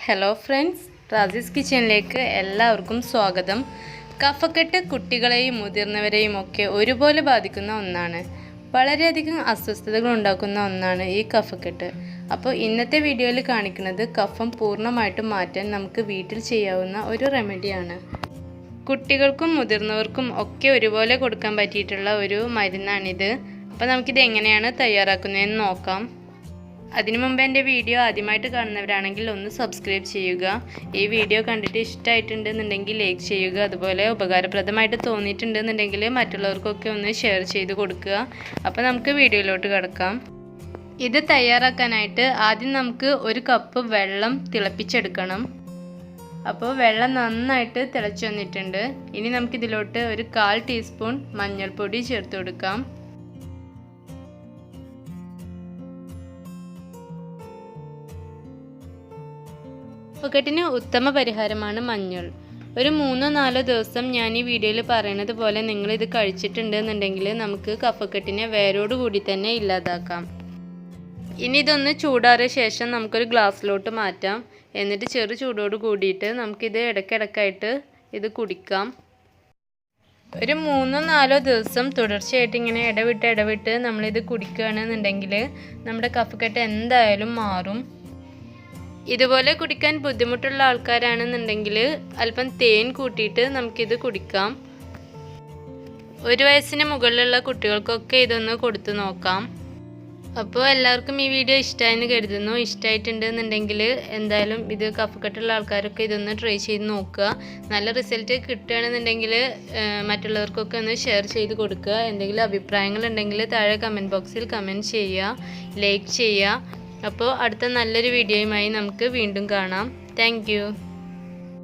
Hello friends, റാസീസ് കിച്ചണിലേക്ക് എല്ലാവർക്കും സ്വാഗതം. കഫക്കെട്ട് കുട്ടികളെയും മുതിർന്നവരെയും ഒക്കെ ഒരുപോലെ ബാധിക്കുന്ന ഒന്നാണ്. വളരെയധികം അസ്വസ്ഥതകൾ ഉണ്ടാക്കുന്ന ഒന്നാണ് ഈ കഫക്കെട്ട്. അപ്പോൾ ഇന്നത്തെ വീഡിയോയിൽ കാണിക്കുന്നത് കഫം പൂർണ്ണമായിട്ടും മാറ്റാൻ നമുക്ക് വീട്ടിൽ ചെയ്യാവുന്ന ഒരു റെമഡിയാണ്. കുട്ടികൾക്കും മുതിർന്നവർക്കും ഒക്കെ ഒരുപോലെ കൊടുക്കാൻ പറ്റിയിട്ടുള്ള ഒരു മരുന്നാണിത്. അപ്പോൾ നമുക്കിത് എങ്ങനെയാണ് തയ്യാറാക്കുന്നതെന്ന് നോക്കാം. അതിനു മുമ്പ് എൻ്റെ വീഡിയോ ആദ്യമായിട്ട് കാണുന്നവരാണെങ്കിൽ ഒന്ന് സബ്സ്ക്രൈബ് ചെയ്യുക. ഈ വീഡിയോ കണ്ടിട്ട് ഇഷ്ടമായിട്ടുണ്ടെന്നുണ്ടെങ്കിൽ ലൈക്ക് ചെയ്യുക. അതുപോലെ ഉപകാരപ്രദമായിട്ട് തോന്നിയിട്ടുണ്ടെന്നുണ്ടെങ്കിൽ മറ്റുള്ളവർക്കൊക്കെ ഒന്ന് ഷെയർ ചെയ്ത് കൊടുക്കുക. അപ്പോൾ നമുക്ക് വീഡിയോയിലോട്ട് കിടക്കാം. ഇത് തയ്യാറാക്കാനായിട്ട് ആദ്യം നമുക്ക് ഒരു കപ്പ് വെള്ളം തിളപ്പിച്ചെടുക്കണം. അപ്പോൾ വെള്ളം നന്നായിട്ട് തിളച്ച് വന്നിട്ടുണ്ട്. ഇനി നമുക്കിതിലോട്ട് ഒരു 1/4 ടീസ്പൂൺ മഞ്ഞൾപ്പൊടി ചേർത്ത് കൊടുക്കാം. കഫക്കെട്ടിന് ഉത്തമ പരിഹാരമാണ് മഞ്ഞൾ. ഒരു 3-4 ദിവസം ഞാൻ ഈ വീഡിയോയിൽ പറയുന്നത് പോലെ നിങ്ങളിത് കഴിച്ചിട്ടുണ്ടെന്നുണ്ടെങ്കിൽ നമുക്ക് കഫക്കെട്ടിനെ വേരോടുകൂടി തന്നെ ഇല്ലാതാക്കാം. ഇനി ഇതൊന്ന് ചൂടാറിയ ശേഷം നമുക്കൊരു ഗ്ലാസ്സിലോട്ട് മാറ്റാം. എന്നിട്ട് ചെറു ചൂടോട് കൂടിയിട്ട് നമുക്കിത് ഇടയ്ക്കിടയ്ക്കായിട്ട് ഇത് കുടിക്കാം. ഒരു 3-4 ദിവസം തുടർച്ചയായിട്ട് ഇങ്ങനെ ഇടവിട്ട് നമ്മളിത് കുടിക്കുകയാണെന്നുണ്ടെങ്കിൽ നമ്മുടെ കഫക്കെട്ട് എന്തായാലും മാറും. ഇതുപോലെ കുടിക്കാൻ ബുദ്ധിമുട്ടുള്ള ആൾക്കാരാണെന്നുണ്ടെങ്കിൽ അല്പം തേൻ കൂട്ടിയിട്ട് നമുക്കിത് കുടിക്കാം. 1 വയസ്സിന് മുകളിലുള്ള കുട്ടികൾക്കൊക്കെ ഇതൊന്ന് കൊടുത്തു നോക്കാം. അപ്പോൾ എല്ലാവർക്കും ഈ വീഡിയോ ഇഷ്ടമായെന്ന് കരുതുന്നു. ഇഷ്ടമായിട്ടുണ്ടെന്നുണ്ടെങ്കിൽ എന്തായാലും ഇത് കഫക്കെട്ടുള്ള ആൾക്കാരൊക്കെ ഇതൊന്ന് ട്രൈ ചെയ്ത് നോക്കുക. നല്ല റിസൾട്ട് കിട്ടുകയാണെന്നുണ്ടെങ്കിൽ മറ്റുള്ളവർക്കൊക്കെ ഒന്ന് ഷെയർ ചെയ്ത് കൊടുക്കുക. എന്തെങ്കിലും അഭിപ്രായങ്ങളുണ്ടെങ്കിൽ താഴെ കമൻറ്റ് ബോക്സിൽ കമൻറ്റ് ചെയ്യുക, ലൈക്ക് ചെയ്യുക. അപ്പോൾ അടുത്ത നല്ലൊരു വീഡിയോയുമായി നമുക്ക് വീണ്ടും കാണാം. Thank you.